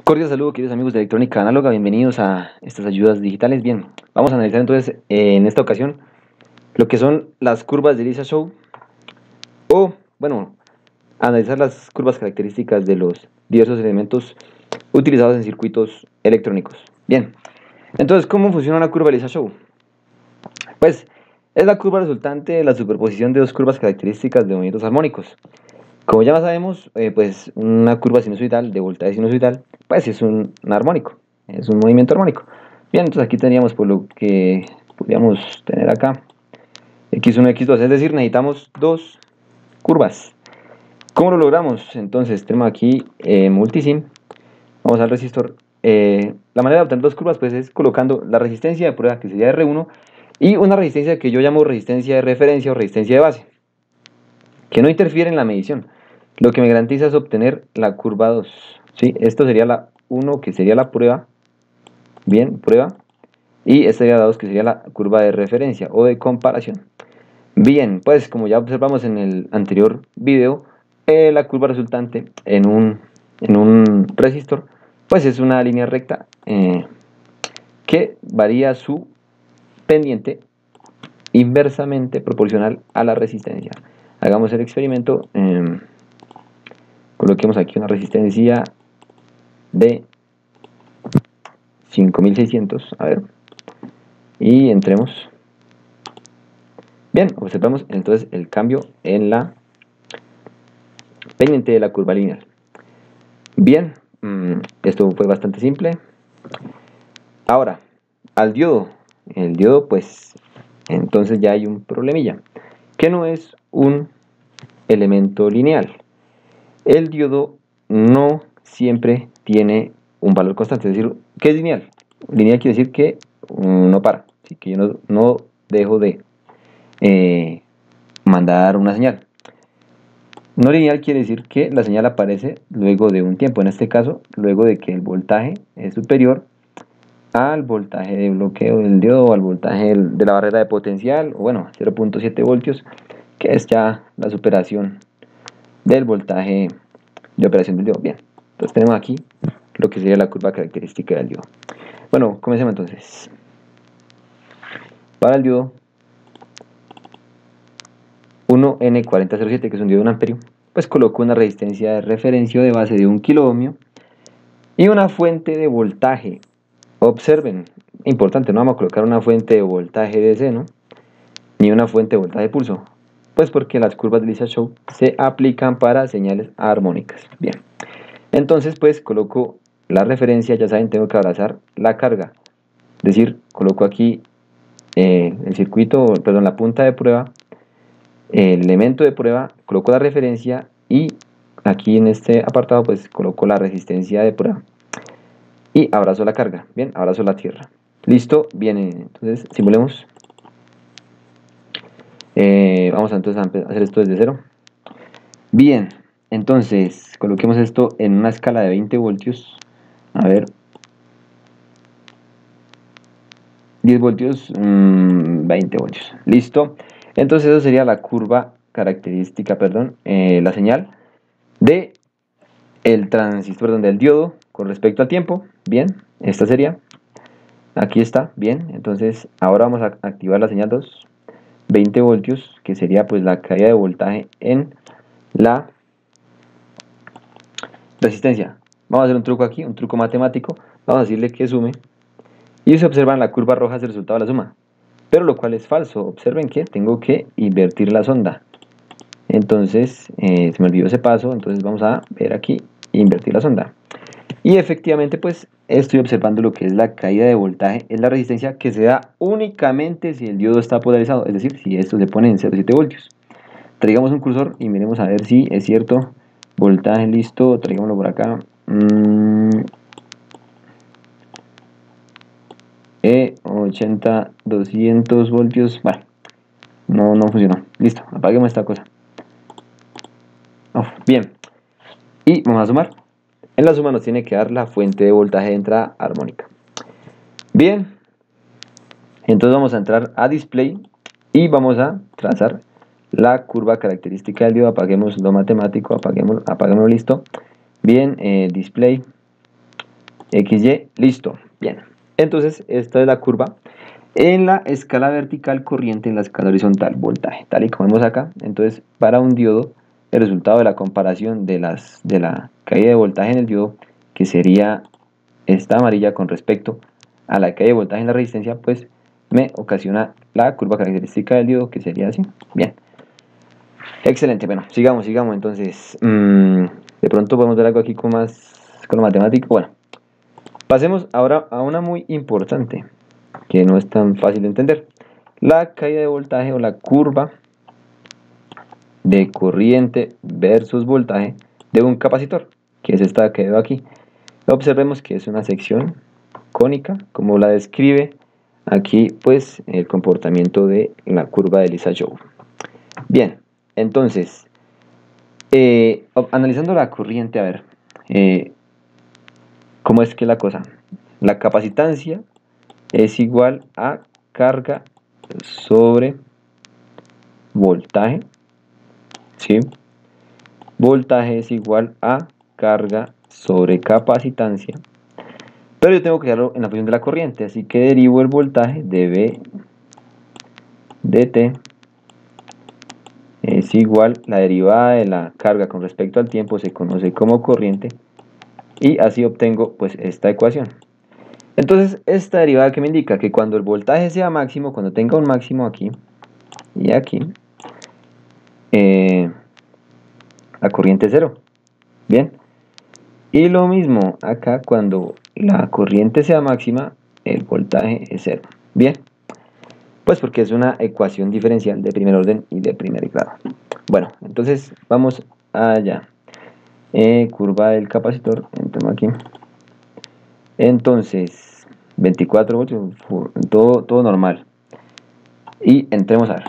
Cordial saludo, queridos amigos de Electrónica Análoga, bienvenidos a estas ayudas digitales. Bien, vamos a analizar entonces en esta ocasión lo que son las curvas de Lissajous o, bueno, analizar las curvas características de los diversos elementos utilizados en circuitos electrónicos. Bien, entonces, ¿cómo funciona una curva de Lissajous? Pues es la curva resultante de la superposición de dos curvas características de movimientos armónicos. Como ya sabemos, pues una curva sinusoidal de voltaje sinusoidal, pues es un armónico, es un movimiento armónico. Bien, entonces aquí tendríamos por lo que podríamos tener acá x1, x2, es decir, necesitamos dos curvas. ¿Cómo lo logramos? Entonces tenemos aquí multisim, vamos al resistor. La manera de obtener dos curvas pues es colocando la resistencia de prueba, que sería R1, y una resistencia que yo llamo resistencia de referencia o resistencia de base, que no interfiere en la medición. Lo que me garantiza es obtener la curva 2. ¿Sí? Esto sería la 1, que sería la prueba. Bien, prueba. Y esta sería la 2, que sería la curva de referencia o de comparación. Bien, pues como ya observamos en el anterior video, la curva resultante en un resistor, pues es una línea recta que varía su pendiente inversamente proporcional a la resistencia. Hagamos el experimento. Coloquemos aquí una resistencia de 5600, a ver, y entremos. Bien, observamos entonces el cambio en la pendiente de la curva lineal. Bien, esto fue bastante simple. Ahora, al diodo, el diodo pues entonces ya hay un problemilla, que no es un elemento lineal. El diodo no siempre tiene un valor constante, es decir, ¿qué es lineal? Lineal quiere decir que no para, así que yo no dejo de mandar una señal. No lineal quiere decir que la señal aparece luego de un tiempo, en este caso, luego de que el voltaje es superior al voltaje de bloqueo del diodo o al voltaje de la barrera de potencial, o bueno, 0.7 voltios, que es ya la superación del voltaje de operación del diodo. Bien, entonces tenemos aquí lo que sería la curva característica del diodo. Bueno, comencemos entonces. Para el diodo 1N4007, que es un diodo de 1 amperio, pues coloco una resistencia de referencia de base de 1 kiloohmio y una fuente de voltaje. Observen, importante, no vamos a colocar una fuente de voltaje DC, ¿no? Ni una fuente de voltaje de pulso, pues porque las curvas de Lissajous se aplican para señales armónicas. Bien, entonces pues coloco la referencia, ya saben, tengo que abrazar la carga, es decir, coloco aquí el circuito, perdón, la punta de prueba, el elemento de prueba, coloco la referencia y aquí en este apartado pues coloco la resistencia de prueba y abrazo la carga. Bien, abrazo la tierra. Listo, bien, entonces simulemos. Vamos entonces a hacer esto desde cero. Bien, entonces coloquemos esto en una escala de 20 voltios. A ver, 10 voltios, 20 voltios. Listo. Entonces eso sería la curva característica, perdón, la señal de el transistor, perdón, del diodo con respecto al tiempo. Bien, esta sería. Aquí está, bien. Entonces ahora vamos a activar la señal 2, 20 voltios, que sería pues la caída de voltaje en la resistencia. Vamos a hacer un truco aquí, un truco matemático. Vamos a decirle que sume. Y se observan la curva roja es el resultado de la suma. Pero lo cual es falso. Observen que tengo que invertir la sonda. Entonces, se me olvidó ese paso. Entonces vamos a ver aquí, invertir la sonda. Y efectivamente, pues estoy observando lo que es la caída de voltaje. Es la resistencia que se da únicamente si el diodo está polarizado. Es decir, si esto se pone en 0,7 voltios. Traigamos un cursor y miremos a ver si es cierto. Voltaje listo, traigámoslo por acá. 80, 200 voltios. Vale, no funcionó. Listo, apaguemos esta cosa. Bien, y vamos a sumar. En la suma nos tiene que dar la fuente de voltaje de entrada armónica. Bien, entonces vamos a entrar a display y vamos a trazar la curva característica del diodo. Apaguemos lo matemático, apaguémoslo, listo. Bien, display. XY, listo. Bien. Entonces, esta es la curva en la escala vertical corriente, en la escala horizontal voltaje, tal y como vemos acá. Entonces, para un diodo, el resultado de la comparación de la caída de voltaje en el diodo, que sería esta amarilla con respecto a la caída de voltaje en la resistencia, pues me ocasiona la curva característica del diodo, que sería así. Bien. Excelente. Bueno, sigamos. Entonces, de pronto podemos ver algo aquí con lo matemático. Bueno, pasemos ahora a una muy importante, que no es tan fácil de entender. La caída de voltaje o la curva de corriente versus voltaje de un capacitor, que es esta que veo aquí. Observemos que es una sección cónica, como la describe aquí, pues, el comportamiento de la curva de Lissajous. Bien, entonces, analizando la corriente, a ver, ¿cómo es que la cosa? La capacitancia es igual a carga sobre voltaje, ¿sí? Voltaje es igual a carga sobre capacitancia. Pero yo tengo que darlo en la función de la corriente, así que derivo el voltaje de V dt es igual, la derivada de la carga con respecto al tiempo se conoce como corriente, y así obtengo pues esta ecuación. Entonces, esta derivada que me indica que cuando el voltaje sea máximo, cuando tenga un máximo aquí y aquí, la corriente es cero. Bien. Y lo mismo acá, cuando la corriente sea máxima, el voltaje es cero. Bien. Pues porque es una ecuación diferencial de primer orden y de primer grado. Bueno, entonces vamos allá. Curva del capacitor, entramos aquí. Entonces, 24 voltios, todo normal. Y entremos a ver.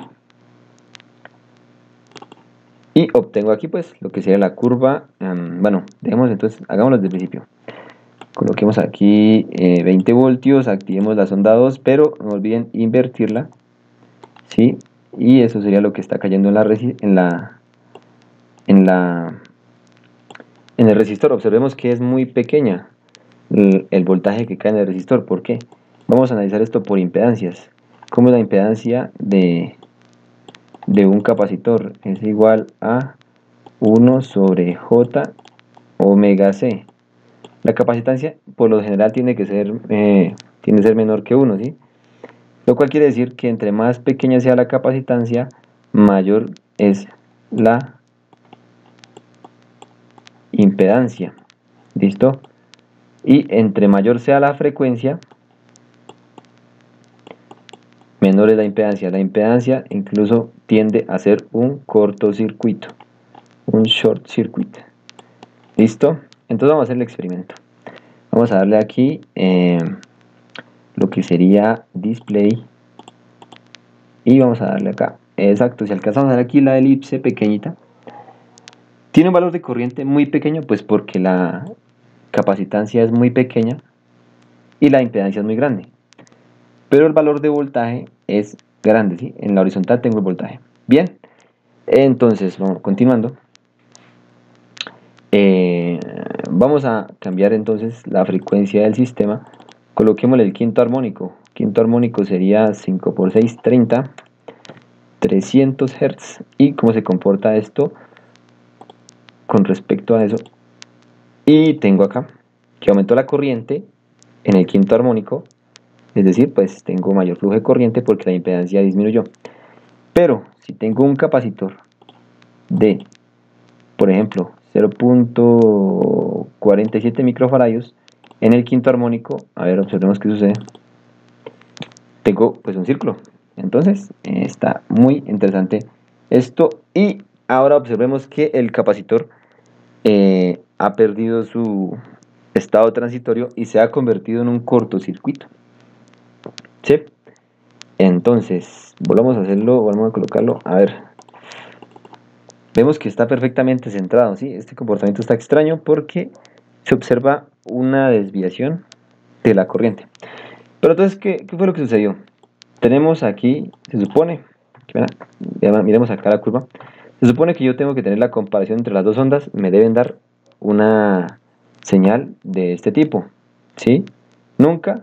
Y obtengo aquí pues lo que sería la curva. Bueno, dejemos entonces, hagámoslo desde el principio. Coloquemos aquí 20 voltios, activemos la sonda 2, pero no olviden invertirla, ¿sí? Y eso sería lo que está cayendo en el resistor. Observemos que es muy pequeña el voltaje que cae en el resistor. ¿Por qué? Vamos a analizar esto por impedancias. ¿Cómo es la impedancia de un capacitor? Es igual a 1 sobre J omega C. La capacitancia por lo general tiene que ser menor que 1, ¿sí? Lo cual quiere decir que entre más pequeña sea la capacitancia, mayor es la impedancia. ¿Listo? Y entre mayor sea la frecuencia, menor es la impedancia. La impedancia incluso tiende a ser un cortocircuito, un short circuit. ¿Listo? Entonces vamos a hacer el experimento. Vamos a darle aquí lo que sería display y vamos a darle acá. Exacto, si alcanzamos a ver aquí la elipse pequeñita, tiene un valor de corriente muy pequeño, pues porque la capacitancia es muy pequeña y la impedancia es muy grande. Pero el valor de voltaje es grande, ¿sí? En la horizontal tengo el voltaje. Bien, entonces, vamos continuando. Vamos a cambiar entonces la frecuencia del sistema. Coloquémosle el quinto armónico. Quinto armónico sería 5 por 6, 30, 300 Hz. ¿Y cómo se comporta esto con respecto a eso? Y tengo acá que aumentó la corriente en el quinto armónico, es decir, pues tengo mayor flujo de corriente porque la impedancia disminuyó. Pero si tengo un capacitor de, por ejemplo, 0.47 microfaradios en el quinto armónico, a ver, observemos qué sucede. Tengo pues un círculo. Entonces está muy interesante esto. Y ahora observemos que el capacitor ha perdido su estado transitorio y se ha convertido en un cortocircuito. ¿Sí? Entonces, volvamos a hacerlo, volvamos a colocarlo. A ver, vemos que está perfectamente centrado, ¿sí? Este comportamiento está extraño porque se observa una desviación de la corriente. Pero entonces, ¿qué fue lo que sucedió? Tenemos aquí, se supone, miremos acá la curva, se supone que yo tengo que tener la comparación entre las dos ondas, me deben dar una señal de este tipo. ¿sí? Nunca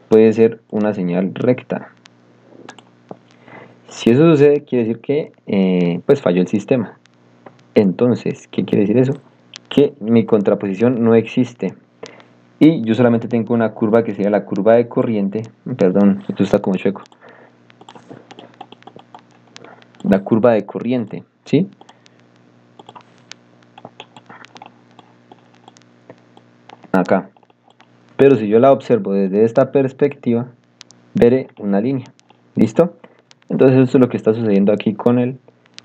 puede ser una señal recta. Si eso sucede, quiere decir que pues falló el sistema. Entonces, ¿qué quiere decir eso? Que mi contraposición no existe. Y yo solamente tengo una curva que sería la curva de corriente. Perdón, esto está como chueco. La curva de corriente, ¿sí? Acá. Pero si yo la observo desde esta perspectiva, veré una línea. ¿Listo? Entonces esto es lo que está sucediendo aquí con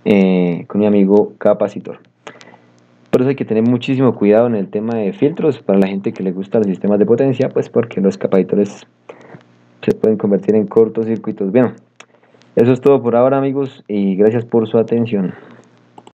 mi amigo capacitor. Por eso hay que tener muchísimo cuidado en el tema de filtros para la gente que le gusta los sistemas de potencia, pues porque los capacitores se pueden convertir en cortocircuitos. Bien, eso es todo por ahora, amigos, y gracias por su atención.